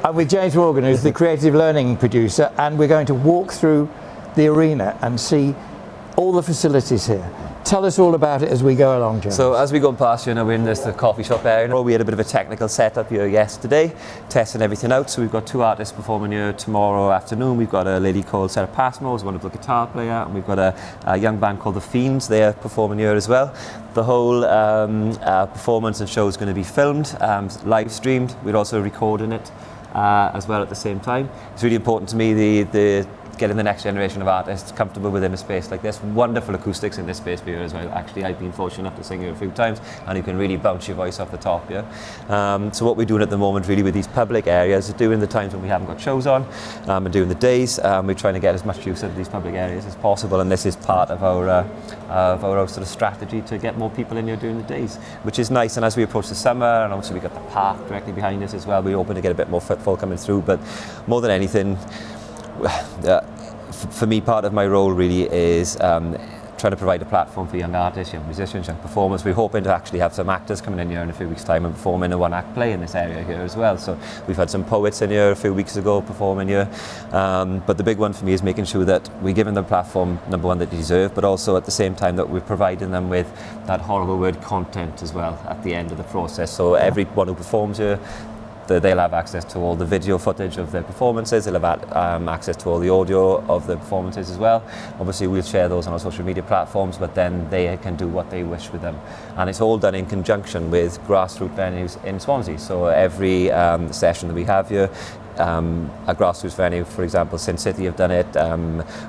I'm with James Morgan, who's the creative learning producer, and we're going to walk through the arena and see all the facilities here. Tell us all about it as we go along, James. So as we go past, we're in the coffee shop area. We had a bit of a technical setup here yesterday, testing everything out. So we've got 2 artists performing here tomorrow afternoon. We've got a lady called Sarah Passmore, who's a wonderful guitar player, and we've got a young band called The Fiends. They're performing here as well. The whole performance and show is going to be filmed, live streamed. We're also recording it as well at the same time. It's really important to me the getting the next generation of artists comfortable within a space like this. Wonderful acoustics in this space here as well. Actually, I've been fortunate enough to sing here a few times, and you can really bounce your voice off the top here. So what we're doing at the moment really with these public areas, during the times when we haven't got shows on, and during the days, we're trying to get as much use out of these public areas as possible, and this is part of our sort of strategy to get more people in here during the days, which is nice. And as we approach the summer, and obviously we've got the park directly behind us as well, we're hoping to get a bit more footfall coming through. But more than anything, for me, part of my role really is trying to provide a platform for young artists, young musicians, young performers. We're hoping to actually have some actors coming in here in a few weeks' time and performing a one-act play in this area here as well. So we've had some poets in here a few weeks ago performing here. But the big one for me is making sure that we're giving them the platform, number one, that they deserve, but also at the same time that we're providing them with that horrible word content as well at the end of the process. So everyone who performs here, they'll have access to all the video footage of their performances, they'll have access to all the audio of the performances as well. Obviously we'll share those on our social media platforms, but then they can do what they wish with them. And it's all done in conjunction with grassroots venues in Swansea. So every session that we have here, a grassroots venue, for example, Sin City have done it.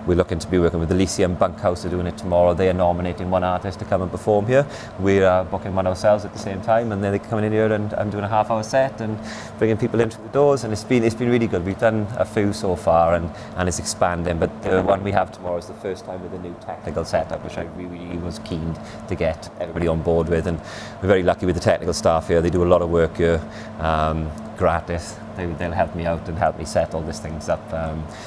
We're looking to be working with Elysium Bunkhouse, are doing it tomorrow. They are nominating one artist to come and perform here. We're booking one ourselves at the same time, and then they're coming in here and doing a half-hour set and bringing people in through the doors. And it's been really good. We've done a few so far, and it's expanding. But the one we have tomorrow is the first time with a new technical setup, which I really was keen to get everybody on board with. And we're very lucky with the technical staff here. They do a lot of work here, gratis. They'll help me out and help me set all these things up.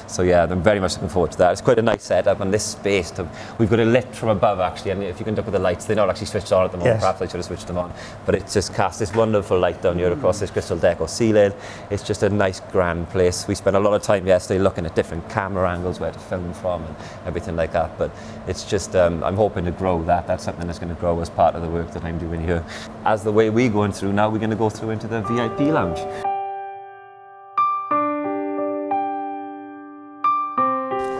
So yeah, I'm very much looking forward to that. It's quite a nice setup, and this space, we've got a lit from above actually, and if you can look at the lights, they're not actually switched on at the moment. Yes. Perhaps I should have switched them on, but it just casts this wonderful light down here across this crystal deck or ceiling. It's just a nice grand place. We spent a lot of time yesterday looking at different camera angles, where to film from and everything like that, but it's just, I'm hoping to grow that. That's something that's going to grow as part of the work that I'm doing here. As the way we're going through now, we're going to go through into the VIP lounge.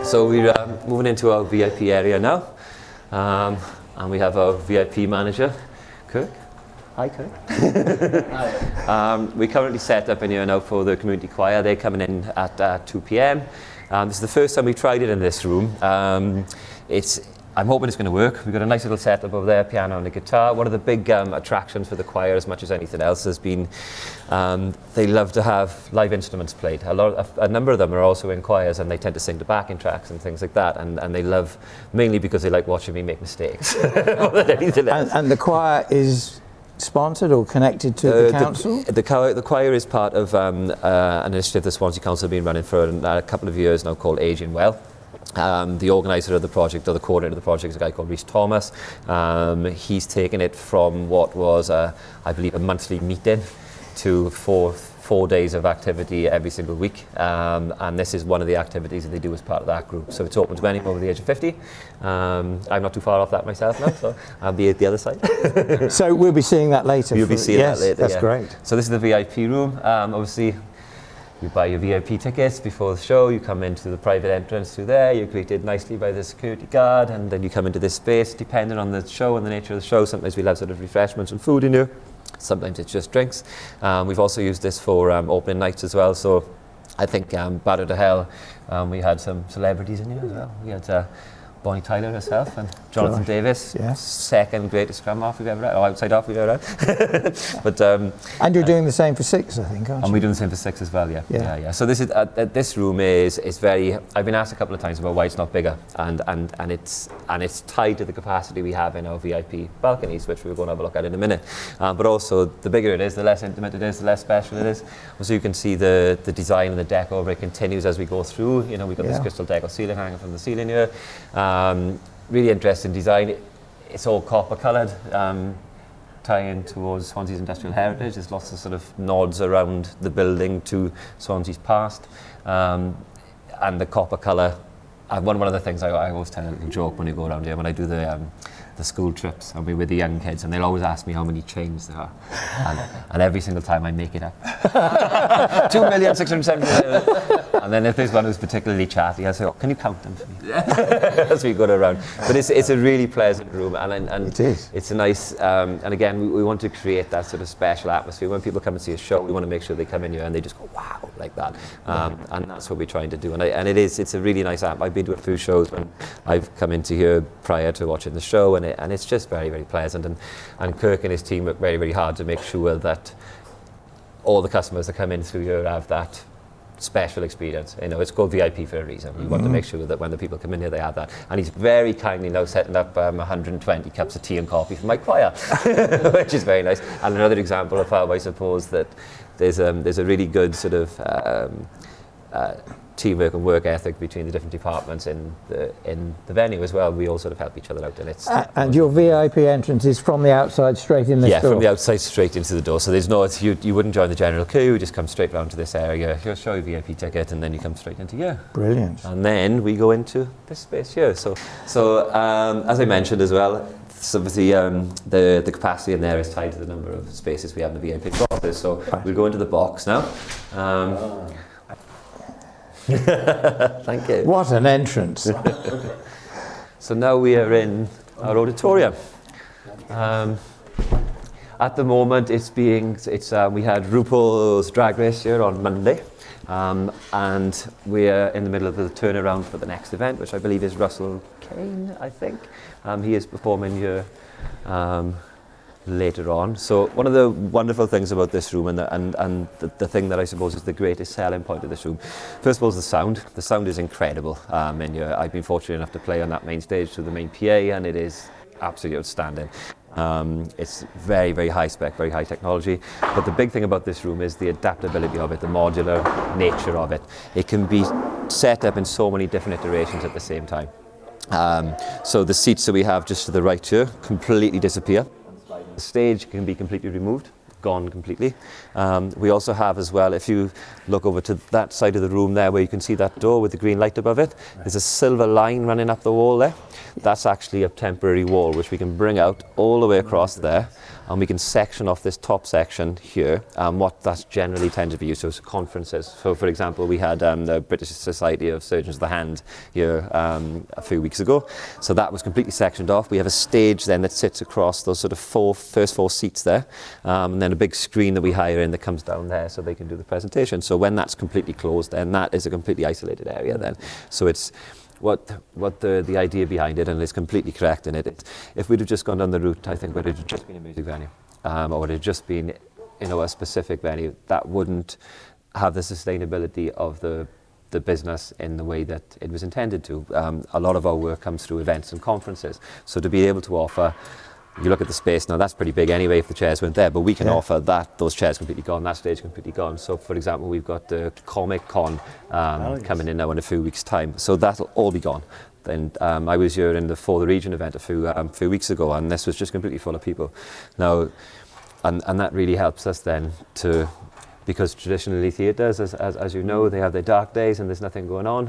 So we're moving into our VIP area now, and we have our VIP manager, Kirk. Hi, Kirk. Hi. We're currently set up in here now for the community choir. They're coming in at 2 p.m. This is the first time we tried it in this room. I'm hoping it's going to work. We've got a nice little setup over there, piano and a guitar. One of the big attractions for the choir, as much as anything else, has been they love to have live instruments played. A number of them are also in choirs, and they tend to sing the backing tracks and things like that. And they love, mainly because they like watching me make mistakes more than anything else. And the choir is sponsored or connected to the council? The choir is part of an initiative the Swansea Council have been running for a couple of years now, called Aging Well. The organiser of the project, or the coordinator of the project, is a guy called Rhys Thomas. He's taken it from what was, I believe, a monthly meeting to four days of activity every single week. And this is one of the activities that they do as part of that group. So it's open to anyone over the age of 50. I'm not too far off that myself now, so I'll be at the other side. So we'll be seeing that later. You'll be seeing that later. That's great. So this is the VIP room. Obviously, you buy your VIP tickets before the show, you come into the private entrance through there, you're greeted nicely by the security guard, and then you come into this space. Depending on the show and the nature of the show, sometimes we'll have sort of refreshments and food in here, sometimes it's just drinks. We've also used this for opening nights as well, so I think Battle to Hell, we had some celebrities in here as well. We had Bonnie Tyler herself and Jonathan Davis, second greatest scrum half we've ever had, or outside half we've ever had. But and you're doing the same for 6, I think, aren't you? And we're doing the same for 6 as well, yeah. So this is this room is very. I've been asked a couple of times about why it's not bigger, and it's tied to the capacity we have in our VIP balconies, which we're going to have a look at in a minute. But also, the bigger it is, the less intimate it is, the less special it is. So you can see the design and the decor, it continues as we go through. You know, we've got this crystal decor ceiling hanging from the ceiling here. Really interesting design. It's all copper coloured. tie in towards Swansea's industrial heritage. There's lots of sort of nods around the building to Swansea's past, and the copper colour. One of the things I always tell a little joke when you go around here, when I do the school trips, I'll be with the young kids and they'll always ask me how many chains there are, and every single time I make it up. 2,670,000. And then if there's one who's particularly chatty, I'll say, "Oh, can you count them for me?" As we go around. But it's a really pleasant room, and it is. It's a nice, and again, we want to create that sort of special atmosphere. When people come and see a show, we want to make sure they come in here and they just go, "Wow," like that. And that's what we're trying to do. And it's a really nice app. I've been to a few shows when I've come into here prior to watching the show, and it's just very, very pleasant. And Kirk and his team work very, very hard to make sure that all the customers that come in through here have that special experience. You know, it's called VIP for a reason. We want to make sure that when the people come in here, they have that. And he's very kindly now setting up 120 cups of tea and coffee for my choir, which is very nice. And another example of how I suppose that there's a really good sort of teamwork and work ethic between the different departments in the venue as well. We all sort of help each other out, and it's and your VIP entrance is from the outside straight in the store? Yeah, from the outside straight into the door. So there's no, you wouldn't join the general queue. You just come straight round to this area. You'll show your VIP ticket, and then you come straight into here. Brilliant. And then we go into this space here. So as I mentioned as well, some of the capacity in there is tied to the number of spaces we have in the VIP boxes. So we'll go into the box now. Thank you. What an entrance. So now we are in our auditorium. At the moment we had RuPaul's Drag Race here on Monday, and we're in the middle of the turnaround for the next event, which I believe is Russell Kane, I think. He is performing here later on. So one of the wonderful things about this room, and the thing that I suppose is the greatest selling point of this room, first of all, is the sound. The sound is incredible. And I've been fortunate enough to play on that main stage to the main PA, and it is absolutely outstanding. It's very, very high spec, very high technology. But the big thing about this room is the adaptability of it, the modular nature of it. It can be set up in so many different iterations at the same time. So the seats that we have just to the right here completely disappear. The stage can be completely removed, gone completely. We also have as well, if you look over to that side of the room there where you can see that door with the green light above it, there's a silver line running up the wall there. That's actually a temporary wall which we can bring out all the way across there, and we can section off this top section here, what that's generally tended to be used for conferences. So for example, we had the British Society of Surgeons of the Hand here a few weeks ago. So that was completely sectioned off. We have a stage then that sits across those sort of first four seats there, and then a big screen that we hire in that comes down there so they can do the presentation. So when that's completely closed, then that is a completely isolated area then. So it's what the idea behind it, and it's completely correct in it. If we'd have just gone down the route, I think, would it have just been a music venue, or would it have just been, a specific venue, that wouldn't have the sustainability of the business in the way that it was intended to. A lot of our work comes through events and conferences. So to be able to offer, you look at the space now, that's pretty big anyway if the chairs weren't there, but we can offer those chairs completely gone, that stage completely gone. So for example, we've got the Comic Con coming in now in a few weeks' time, so that'll all be gone. Then I was here in the For the Region event a few weeks ago, and this was just completely full of people. Now, and that really helps us then to, because traditionally theatres, as you know, they have their dark days and there's nothing going on.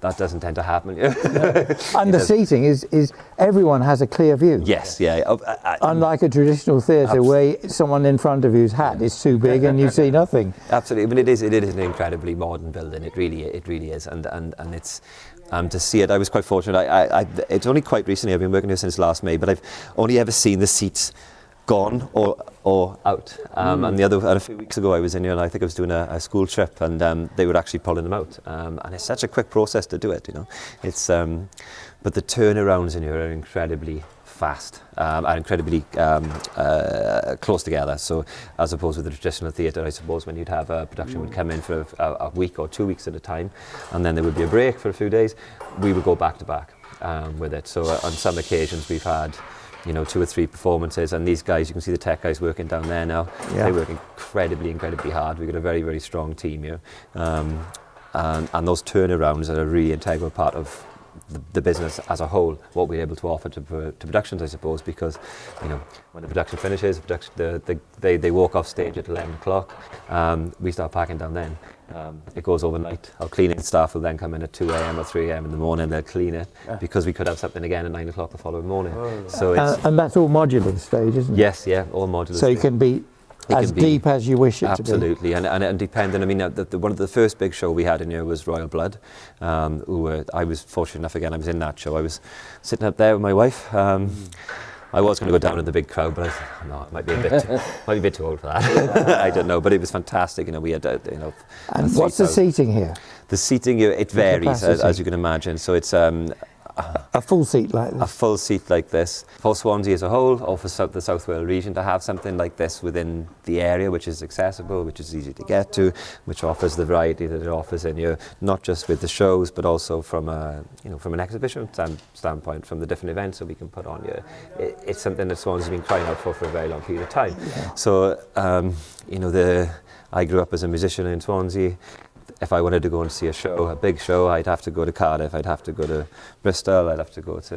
That doesn't tend to happen. And the seating is everyone has a clear view. Yes, yeah. Unlike a traditional theatre where someone in front of you's hat is too big and you see nothing. Absolutely, I mean, it is an incredibly modern building. It really is, and it's. To see it, I was quite fortunate. It's only quite recently, I've been working here since last May, but I've only ever seen the seats gone or out. And a few weeks ago I was in here, and I think I was doing a school trip, and they were actually pulling them out. And it's such a quick process to do it, It's but the turnarounds in here are incredibly fast, are incredibly close together. So as opposed with the traditional theatre, I suppose when you'd have a production would come in for a week or 2 weeks at a time, and then there would be a break for a few days, we would go back to back with it. So on some occasions we've had 2 or 3 performances, and these guys, you can see the tech guys working down there now. Yeah. They work incredibly hard. We've got a very, very strong team here, and those turnarounds are a really integral part of the business as a whole, what we're able to offer to productions, I suppose, because when the production finishes, they walk off stage at 11 o'clock. We start packing down then. It goes overnight. Our cleaning staff will then come in at 2 a.m. or 3 a.m. in the morning. They'll clean it because we could have something again at 9 o'clock the following morning. So it's, and that's all modular stage, isn't it? yes, yeah, all modular. So you can be as deep as you wish it to be. Absolutely, and depending. I mean, one of the first big show we had in here was Royal Blood. I was fortunate enough again. I was in that show. I was sitting up there with my wife. I was going to go down in the big crowd, but I thought, no, it might be a bit too old for that. I don't know, but it was fantastic. We had And what's the seating here? The seating, it varies as you can imagine. So it's a full seat like this. A full seat like this. For Swansea as a whole, or for the South Wales region, to have something like this within the area, which is accessible, which is easy to get to, which offers the variety that it offers in here, not just with the shows, but also from from an exhibition standpoint, from the different events that we can put on here. It's something that Swansea's been crying out for a very long period of time. Yeah. So, I grew up as a musician in Swansea. If I wanted to go and see a big show, I'd have to go to Cardiff, I'd have to go to Bristol, I'd have to go to,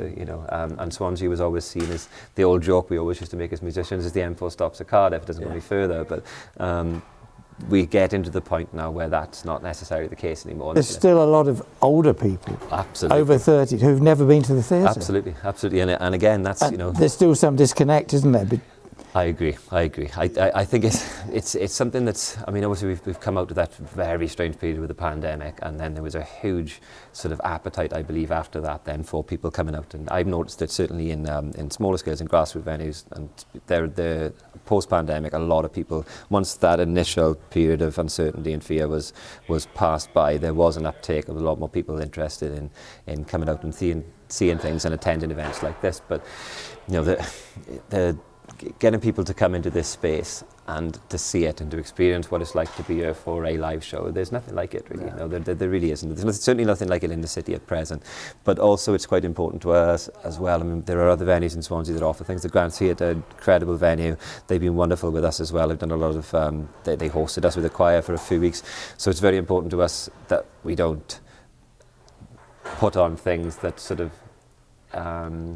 and Swansea was always seen as the old joke we always used to make as musicians, is the M4 stops at Cardiff, it doesn't go any further, but we get into the point now where that's not necessarily the case anymore. There's still a lot of older people, over 30, who've never been to the theatre. Absolutely, and again, that's, there's still some disconnect, isn't there? I agree. I think it's something that's, obviously we've come out of that very strange period with the pandemic, and then there was a huge sort of appetite, I believe, after that then for people coming out, and I've noticed that certainly in smaller scales, in grassroots venues, and the post-pandemic, a lot of people, once that initial period of uncertainty and fear was passed by, there was an uptake of a lot more people interested in coming out and seeing things and attending events like this. But the getting people to come into this space and to see it and to experience what it's like to be here for a live show, there's nothing like it really. There really isn't. There's certainly nothing like it in the city at present, but also it's quite important to us as well. There are other venues in Swansea that offer things. The Grand Theatre, incredible venue, they've been wonderful with us as well. They've done a lot of they hosted us with a choir for a few weeks, so it's very important to us that we don't put on things that sort of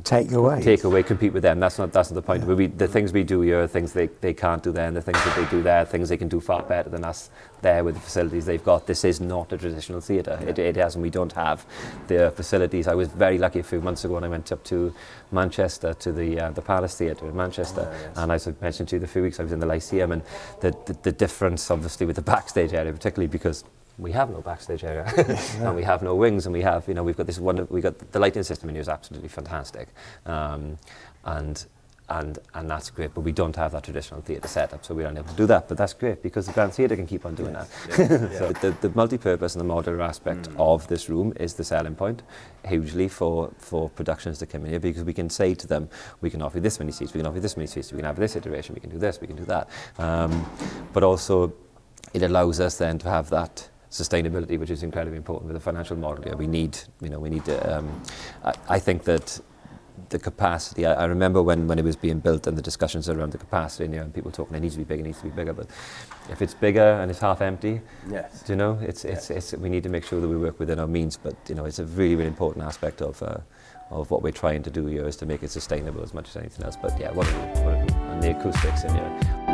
take away, compete with them. That's not the point. Yeah. The things we do here are things they can't do there, and the things that they do there are things they can do far better than us there with the facilities they've got. This is not a traditional theatre. Yeah. It hasn't. We don't have the facilities. I was very lucky a few months ago when I went up to Manchester to the Palace Theatre in Manchester, and as I mentioned to you, the few weeks I was in the Lyceum, and the difference obviously with the backstage area, particularly because we have no backstage area and we have no wings, and we've got the lighting system in here is absolutely fantastic, and that's great, but we don't have that traditional theatre setup, so we're unable to do that. But that's great because the Grand Theatre can keep on doing that. So the multi-purpose and the modular aspect of this room is the selling point hugely for productions that come in here, because we can say to them, we can offer you this many seats, we can offer you this many seats, we can have this iteration, we can do this, we can do that, but also it allows us then to have that sustainability, which is incredibly important with the financial model. Yeah, we need. I think that the capacity. I remember when it was being built and the discussions around the capacity, and people talking, it needs to be big, it needs to be bigger. But if it's bigger and it's half empty, it's we need to make sure that we work within our means. But it's a really, really important aspect of what we're trying to do here, is to make it sustainable as much as anything else. But yeah, what a and the acoustics in here.